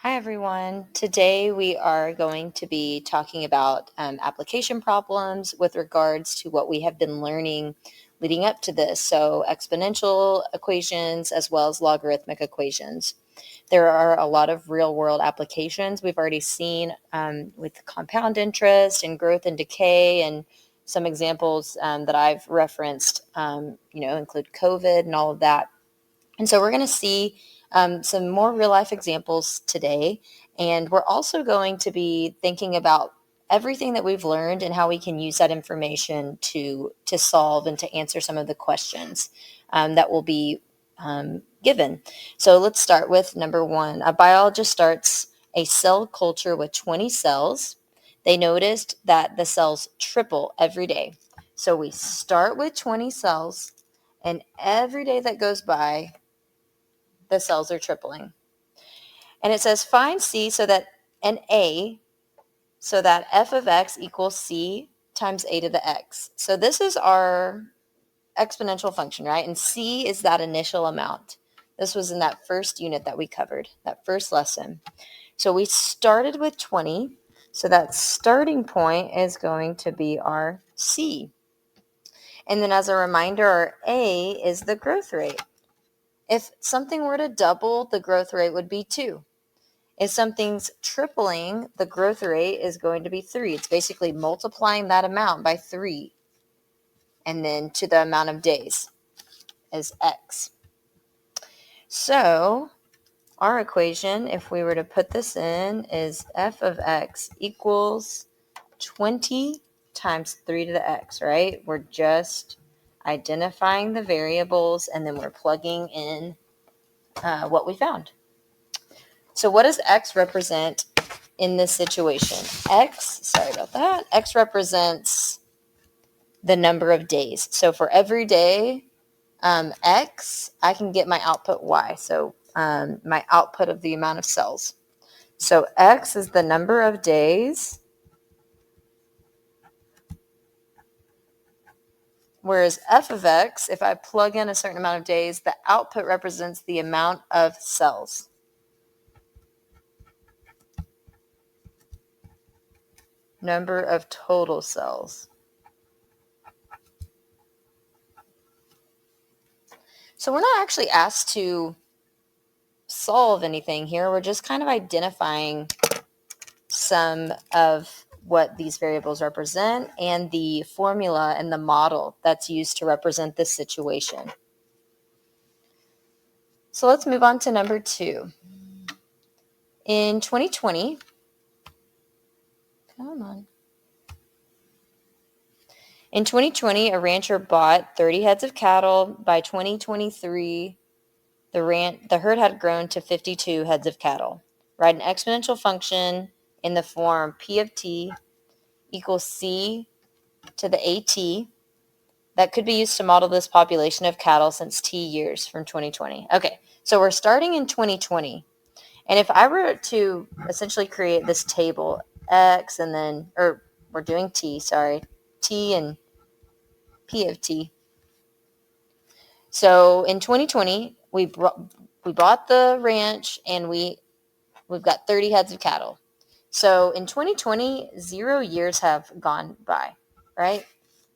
Hi everyone. Today we are going to be talking about application problems with regards to what we have been learning leading up to this. So exponential equations as well as logarithmic equations. There are a lot of real world applications we've already seen with compound interest and growth and decay, and some examples that I've referenced, include COVID and all of that. And so we're going to see some more real life examples today. And we're also going to be thinking about everything that we've learned and how we can use that information to solve and to answer some of the questions that will be given. So let's start with number one. A biologist starts a cell culture with 20 cells. They noticed that the cells triple every day. So we start with 20 cells, and every day that goes by, the cells are tripling. And it says find C so that an A so that f of x equals C times a to the x. So this is our exponential function, right? And C is that initial amount. This was in that first unit that we covered, that first lesson. So we started with 20. So that starting point is going to be our C. And then as a reminder, our A is the growth rate. If something were to double, the growth rate would be 2. If something's tripling, the growth rate is going to be 3. It's basically multiplying that amount by 3. And then to the amount of days is x. So our equation, if we were to put this in, is f of x equals 20 times 3 to the x, right? We're just identifying the variables and then we're plugging in what we found. So what does x represent in this situation? X represents the number of days. So for every day X, I can get my output Y. So my output of the amount of cells. So X is the number of days, whereas f of x, if I plug in a certain amount of days, the output represents the amount of cells. Number of total cells. So we're not actually asked to solve anything here. We're just kind of identifying some of what these variables represent and the formula and the model that's used to represent this situation. So let's move on to number 2. In 2020, In 2020, a rancher bought 30 heads of cattle. By 2023, the herd had grown to 52 heads of cattle. Write an exponential function in the form P of t equals C to the AT that could be used to model this population of cattle since T years from 2020. Okay, so we're starting in 2020. And if I were to essentially create this table, X and then, or we're doing T and P of t. So in 2020, we bought the ranch and we've got 30 heads of cattle. So in 2020, 0 years have gone by, right?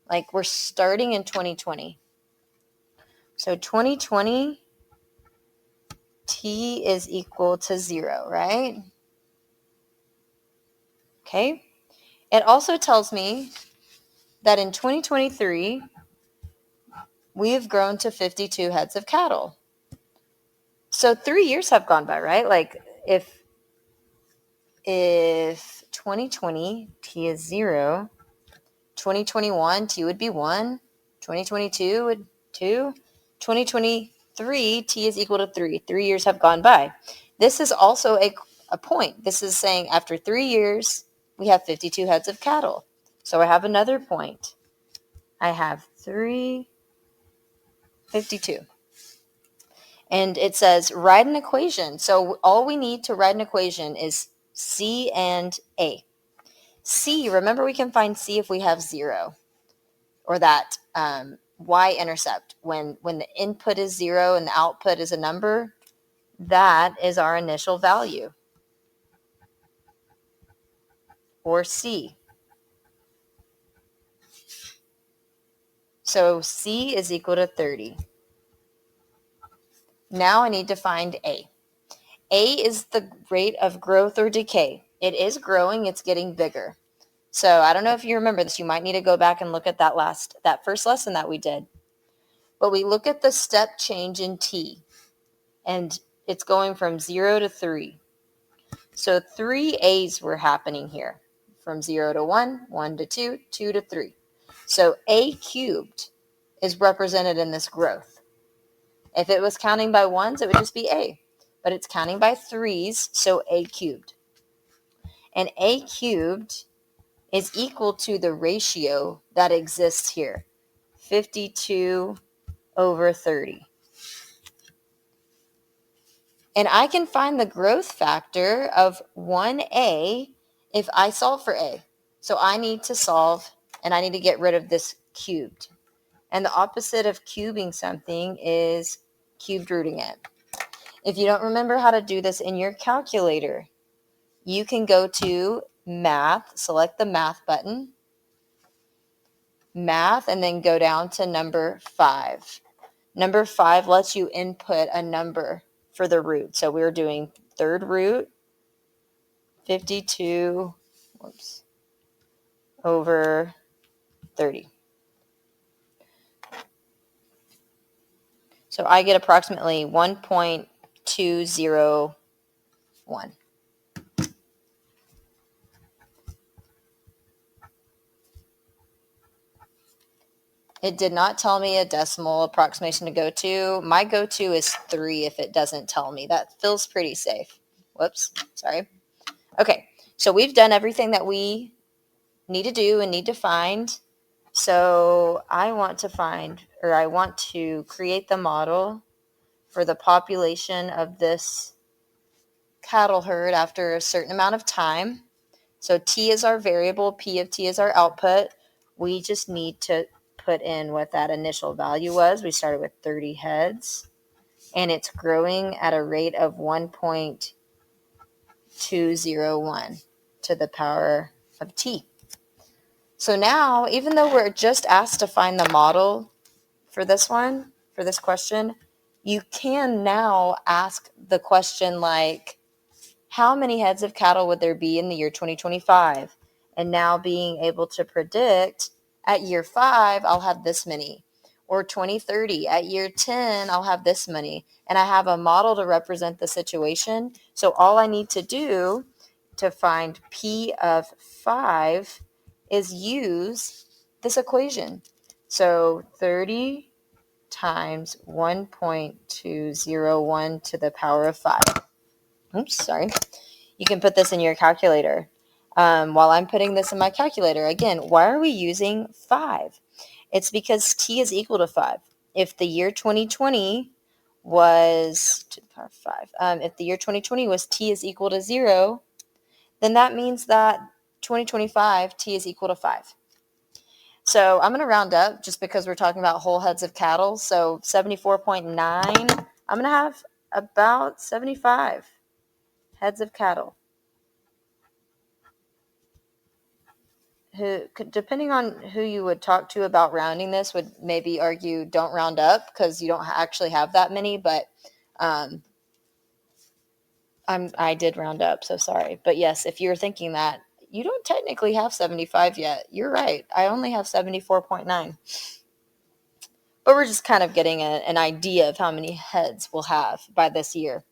Like we're starting in 2020. So 2020, t is equal to 0, right? Okay. It also tells me that in 2023, we have grown to 52 heads of cattle. So 3 years have gone by, right? Like if 2020 t is 0, 2021 t would be 1, 2022 would 2, 2023 t is equal to 3. 3 years have gone by. This is also a point. This is saying after 3 years, we have 52 heads of cattle. So I have another point. I have 52. And it says write an equation. So all we need to write an equation is C and A. C, remember we can find C if we have 0, or that y-intercept. When the input is 0 and the output is a number, that is our initial value. or C? So C is equal to 30. Now I need to find A. A is the rate of growth or decay. It is growing, it's getting bigger. So I don't know if you remember this. You might need to go back and look at that first lesson that we did. But we look at the step change in T, and it's going from 0 to 3. So 3 A's were happening here, from 0 to 1, 1 to 2, 2 to 3. So A cubed is represented in this growth. If it was counting by ones, it would just be A. But it's counting by threes, so A cubed. And A cubed is equal to the ratio that exists here, 52 over 30. And I can find the growth factor of 1A if I solve for A. So I need to solve, and I need to get rid of this cubed. And the opposite of cubing something is cubed rooting it. If you don't remember how to do this in your calculator, you can go to Math, select the Math button, Math, and then go down to number 5. Number 5 lets you input a number for the root. So we're doing third root, 52 over 30. So I get approximately 1.201. It did not tell me a decimal approximation to go to. My go-to is 3 if it doesn't tell me. That feels pretty safe. Whoops, sorry. Okay, so we've done everything that we need to do and need to find. So I want to create the model for the population of this cattle herd after a certain amount of time. So T is our variable, P of T is our output. We just need to put in what that initial value was. We started with 30 heads, and it's growing at a rate of 1.201 to the power of T. So now, even though we're just asked to find the model for this question, you can now ask the question like, how many heads of cattle would there be in the year 2025? And now being able to predict at year 5, I'll have this many. Or 2030, at year 10, I'll have this many. And I have a model to represent the situation. So all I need to do to find P of 5 is use this equation. So 30 times 1.201 to the power of 5. Oops, sorry. You can put this in your calculator. While I'm putting this in my calculator, again, why are we using 5? It's because T is equal to 5. If the year 2020 was to the power of 5, if the year 2020 was T is equal to 0, then that means that 2025 T is equal to 5. So I'm going to round up just because we're talking about whole heads of cattle. So 74.9, I'm going to have about 75 heads of cattle. Who, depending on who you would talk to about rounding this, would maybe argue don't round up because you don't actually have that many. But I did round up, so sorry. But yes, if you're thinking that, you don't technically have 75 yet. You're right. I only have 74.9. But we're just kind of getting an idea of how many heads we'll have by this year.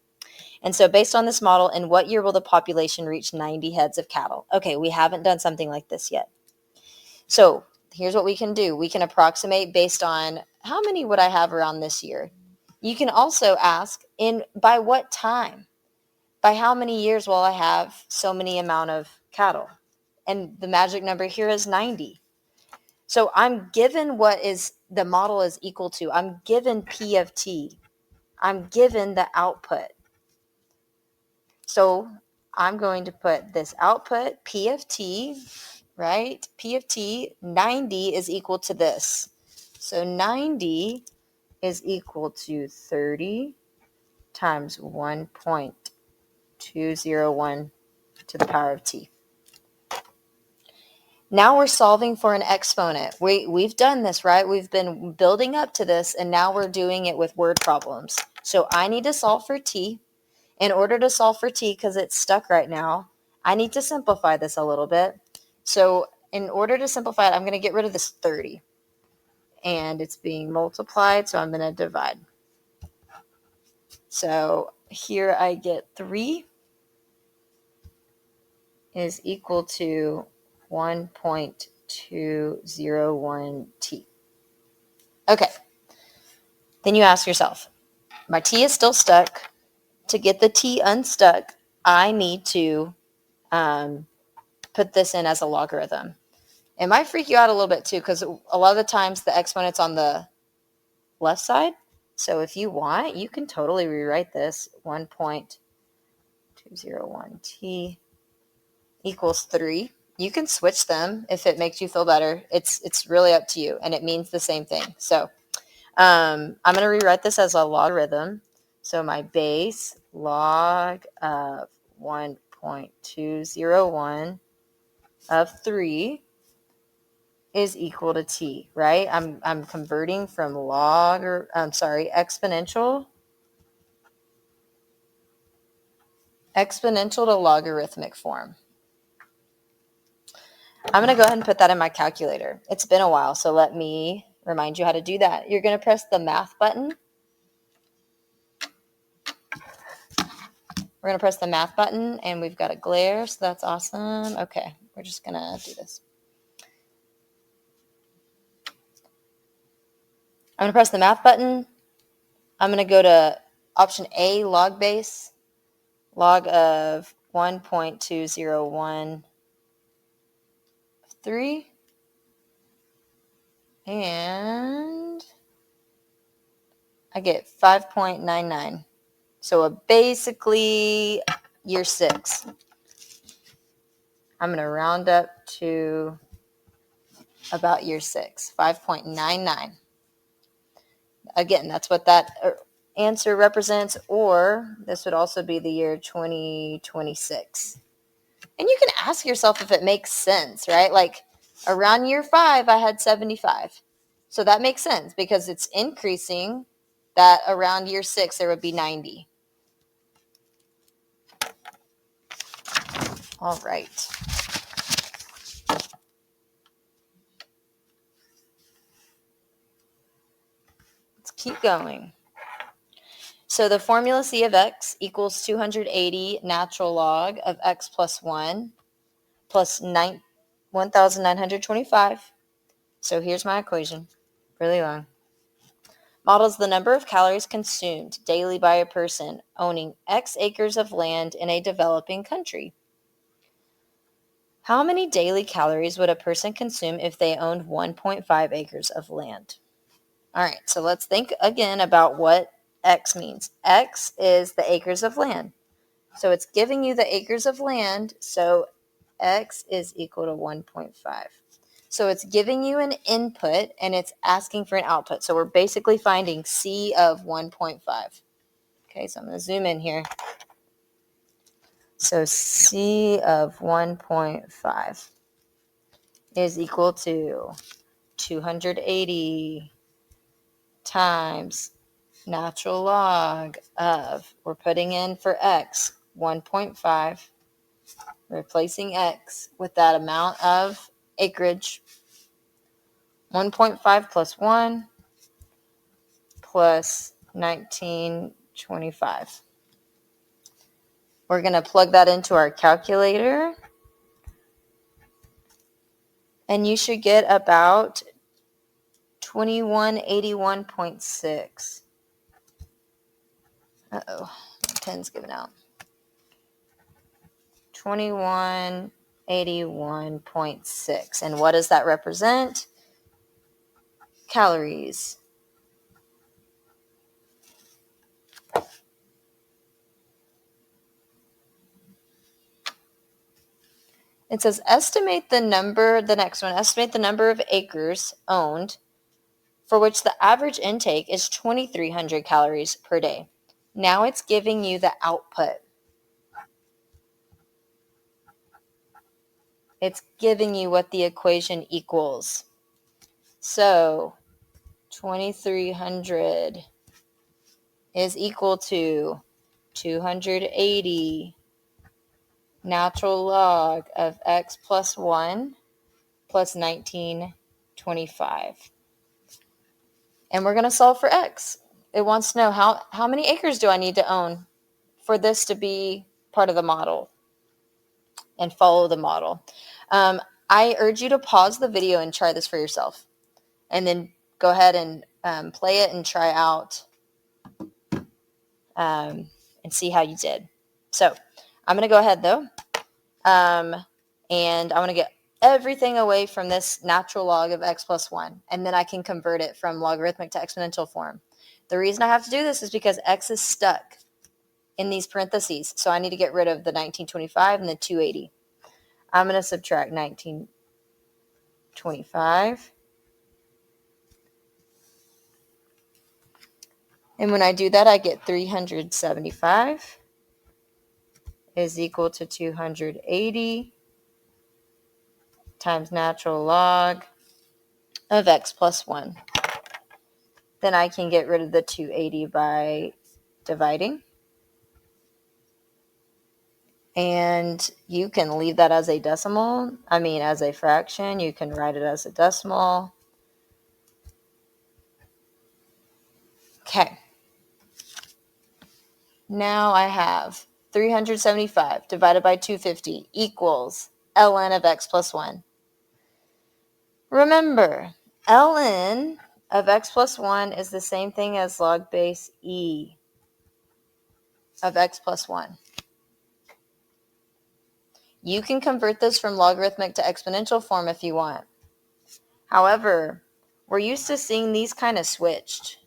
And so based on this model, in what year will the population reach 90 heads of cattle? Okay, we haven't done something like this yet. So here's what we can do. We can approximate based on how many would I have around this year? You can also ask by what time? By how many years will I have so many amount of cattle? And the magic number here is 90. So I'm given what is the model is equal to. I'm given P of T. I'm given the output. So I'm going to put this output, P of T, right? P of T, 90 is equal to this. So 90 is equal to 30 times 1.201 to the power of T. Now we're solving for an exponent. We've done this, right? We've been building up to this, and now we're doing it with word problems. So I need to solve for t. In order to solve for t, because it's stuck right now, I need to simplify this a little bit. So in order to simplify it, I'm going to get rid of this 30. And it's being multiplied, so I'm going to divide. So here I get 3 is equal to 1.201t. Okay. Then you ask yourself, my t is still stuck. To get the t unstuck, I need to put this in as a logarithm. It might freak you out a little bit too, because a lot of the times the exponent's on the left side. So if you want, you can totally rewrite this. 1.201t equals 3. You can switch them if it makes you feel better. It's really up to you, and it means the same thing. So I'm going to rewrite this as a logarithm. So my base log of 1.201 of 3 is equal to t, right? I'm converting from exponential to logarithmic form. I'm going to go ahead and put that in my calculator. It's been a while, so let me remind you how to do that. You're going to press the math button. We're going to press the math button, and we've got a glare, so that's awesome. Okay, we're just going to do this. I'm going to press the math button. I'm going to go to option A, log base, log of 1.201 3, and I get 5.99. So basically year 6. I'm going to round up to about year 6, 5.99. Again, that's what that answer represents, or this would also be the year 2026. And you can ask yourself if it makes sense, right? Like around year 5, I had 75. So that makes sense because it's increasing. That around year 6, there would be 90. All right. Let's keep going. So the formula C of x equals 280 natural log of x plus 1 plus 1,925. So here's my equation. Really long. Models the number of calories consumed daily by a person owning X acres of land in a developing country. How many daily calories would a person consume if they owned 1.5 acres of land? All right, so let's think again about what X means. X is the acres of land. So it's giving you the acres of land, so X is equal to 1.5. So it's giving you an input and it's asking for an output. So we're basically finding C of 1.5. Okay, so I'm going to zoom in here. So C of 1.5 is equal to 280 times natural log of, we're putting in for X, 1.5, replacing X with that amount of acreage, 1.5 plus 1 plus 1925. We're going to plug that into our calculator, and you should get about 2181.6. Uh-oh, my pen's giving out. 2181.6. And what does that represent? Calories. It says estimate the number of acres owned for which the average intake is 2,300 calories per day. Now it's giving you the output. It's giving you what the equation equals. So 2300 is equal to 280 natural log of x plus 1 plus 1925. And we're going to solve for x. It wants to know how many acres do I need to own for this to be part of the model and follow the model. I urge you to pause the video and try this for yourself. And then go ahead and play it and try out and see how you did. So I'm going to go ahead though. And I want to get everything away from this natural log of x plus 1. And then I can convert it from logarithmic to exponential form. The reason I have to do this is because x is stuck in these parentheses. So I need to get rid of the 1925 and the 280. I'm going to subtract 1925. And when I do that, I get 375 is equal to 280 times natural log of x plus 1. Then I can get rid of the 280 by dividing. And you can leave that as a decimal. As a fraction. You can write it as a decimal. Okay. Now I have 375 divided by 250 equals ln of x plus 1. Remember, ln of x plus 1 is the same thing as log base e of x plus 1. You can convert this from logarithmic to exponential form if you want. However, we're used to seeing these kind of switched.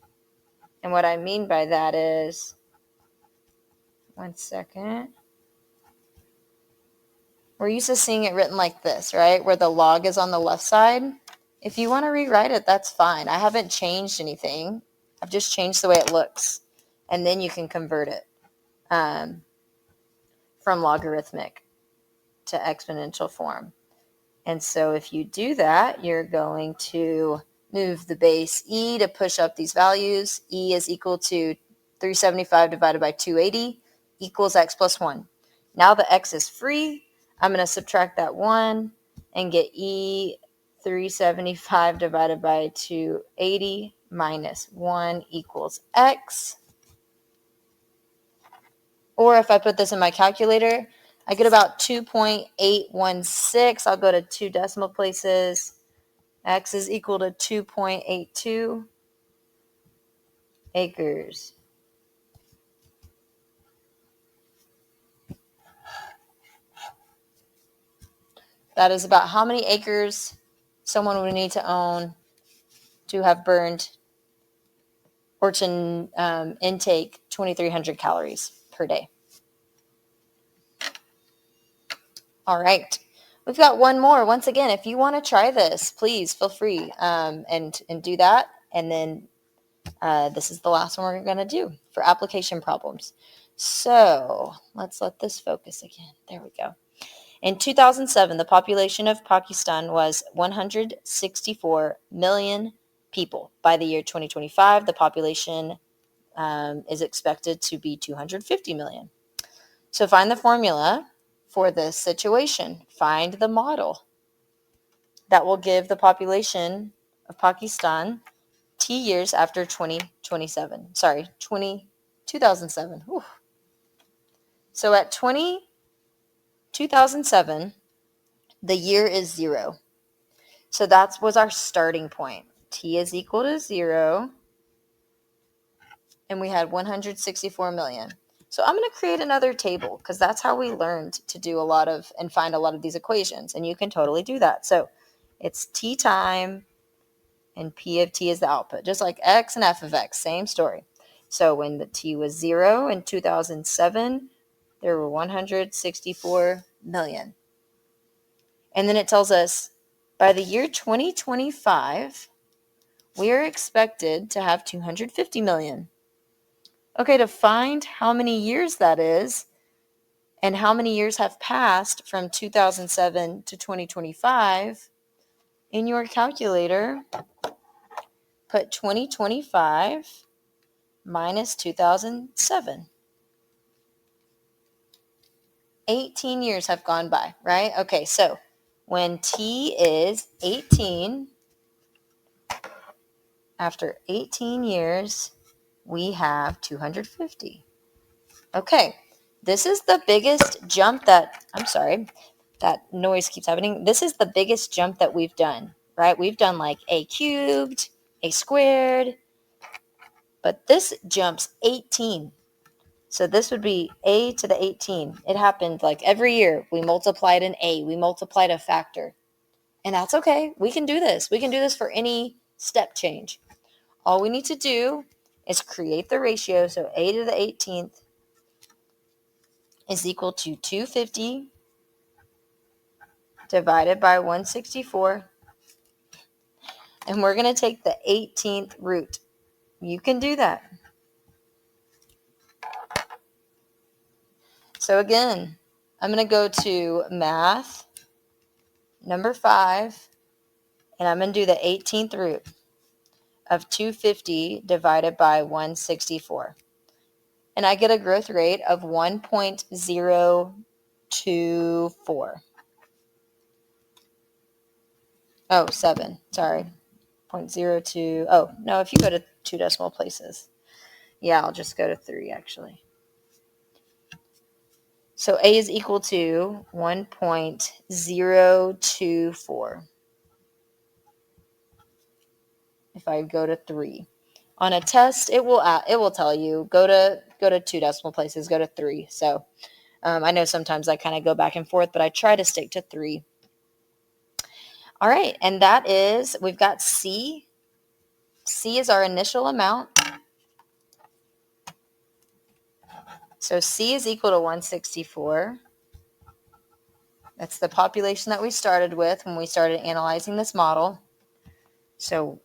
And what I mean by that is, one second. We're used to seeing it written like this, right? Where the log is on the left side. If you want to rewrite it, that's fine. I haven't changed anything. I've just changed the way it looks. And then you can convert it from logarithmic to exponential form. And so if you do that, you're going to move the base e to push up these values. E is equal to 375 divided by 280 equals x plus 1. Now the x is free. I'm going to subtract that 1 and get e 375 divided by 280 minus 1 equals x. Or if I put this in my calculator, I get about 2.816. I'll go to 2 decimal places. X is equal to 2.82 acres. That is about how many acres someone would need to own to have burned or to intake 2,300 calories per day. All right. We've got one more. Once again, if you want to try this, please feel free and do that. And then this is the last one we're going to do for application problems. So let's let this focus again. There we go. In 2007, the population of Pakistan was 164 million people. By the year 2025, the population is expected to be 250 million. So find the formula for this situation. Find the model that will give the population of Pakistan T years after 2027. 2007. Whew. So at 2007, the year is 0. So that was our starting point. T is equal to 0. And we had 164 million. So I'm going to create another table because that's how we learned to do and find a lot of these equations. And you can totally do that. So it's T time and P of T is the output. Just like X and F of X, same story. So when the T was 0 in 2007, there were 164 million. And then it tells us by the year 2025, we are expected to have 250 million. Okay, to find how many years that is And how many years have passed from 2007 to 2025? In your calculator, put 2025 minus 2007. 18 years have gone by, right? Okay, so when t is 18, after 18 years, we have 250. Okay, this is the biggest jump that, I'm sorry, that noise keeps happening. This is the biggest jump that we've done, right? We've done like a cubed, a squared, but this jumps 18. So this would be a to the 18. It happened like every year. We multiplied an a. We multiplied a factor. And that's okay. We can do this. We can do this for any step change. All we need to do is create the ratio. So a to the 18th is equal to 250 divided by 164. And we're going to take the 18th root. You can do that. So again, I'm going to go to math, number 5, and I'm going to do the 18th root of 250 divided by 164. And I get a growth rate of 1.024. Oh, 7. Sorry. 0.02. Oh, no, if you go to 2 decimal places. Yeah, I'll just go to 3, actually. So A is equal to 1.024. If I go to 3. On a test, it will tell you go to 2 decimal places, go to 3. So I know sometimes I kind of go back and forth, but I try to stick to 3. All right, and that is, we've got C. C is our initial amount. So C is equal to 164. That's the population that we started with when we started analyzing this model. So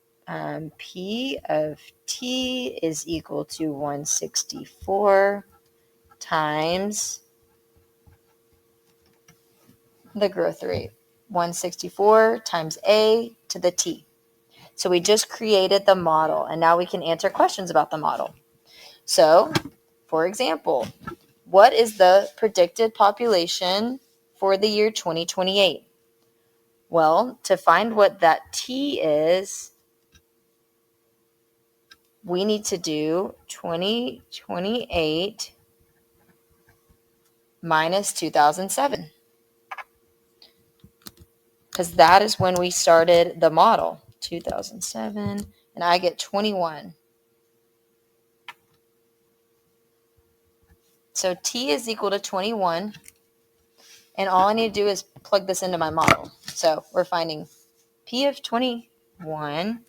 P of T is equal to 164 times the growth rate. 164 times A to the T. So we just created the model, and now we can answer questions about the model. So, for example, what is the predicted population for the year 2028? Well, to find what that T is, we need to do 2028 minus 2007. Because that is when we started the model, 2007, and I get 21. So T is equal to 21, and all I need to do is plug this into my model. So we're finding P of 21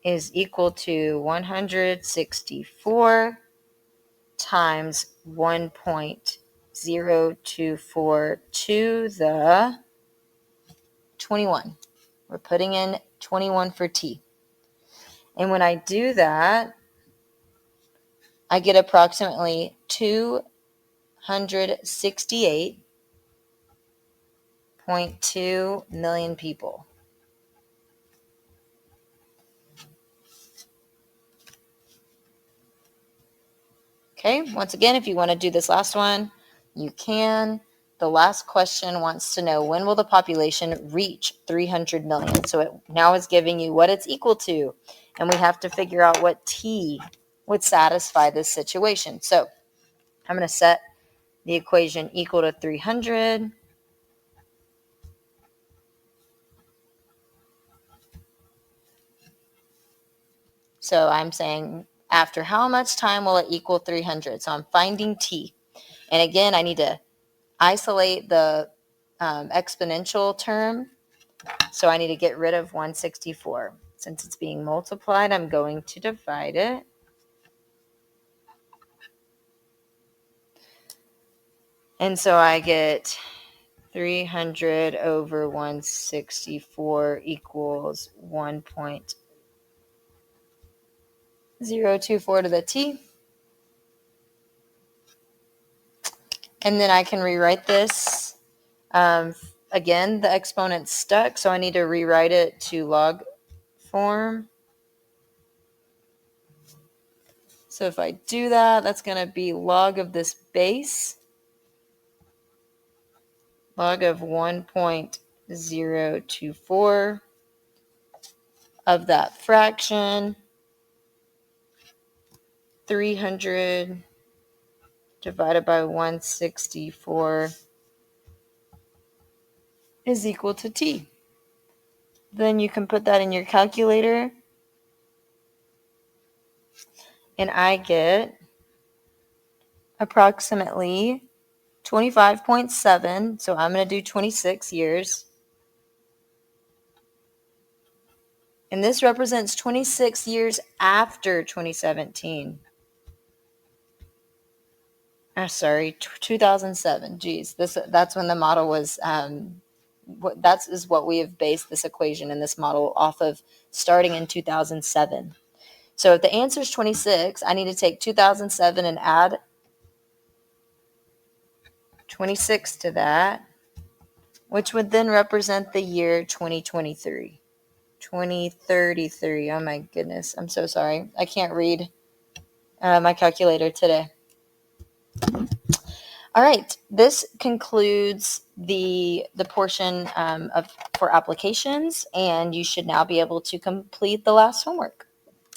is equal to 164 times 1.024 to the 21. We're putting in 21 for T. And when I do that, I get approximately 268.2 million people. Okay, once again, if you want to do this last one, you can. The last question wants to know, when will the population reach 300 million? So it now is giving you what it's equal to, and we have to figure out what T would satisfy this situation. So I'm going to set the equation equal to 300. So I'm saying, after how much time will it equal 300? So I'm finding T. And again, I need to isolate the exponential term. So I need to get rid of 164. Since it's being multiplied, I'm going to divide it. And so I get 300 over 164 equals 1.024 to the T. And then I can rewrite this. Again, the exponent's stuck, so I need to rewrite it to log form. So if I do that, that's going to be log of this base, log of 1.024 of that fraction, 300 divided by 164 is equal to t. Then you can put that in your calculator, and I get approximately 25.7, so I'm going to do 26 years. And this represents 26 years after 2017. Sorry, 2007. Geez, that's when the model was, that is what we have based this equation and this model off of, starting in 2007. So if the answer is 26, I need to take 2007 and add 26 to that, which would then represent the year 2023. 2033. Oh my goodness. I'm so sorry. I can't read my calculator today. All right. This concludes the portion for applications, and you should now be able to complete the last homework.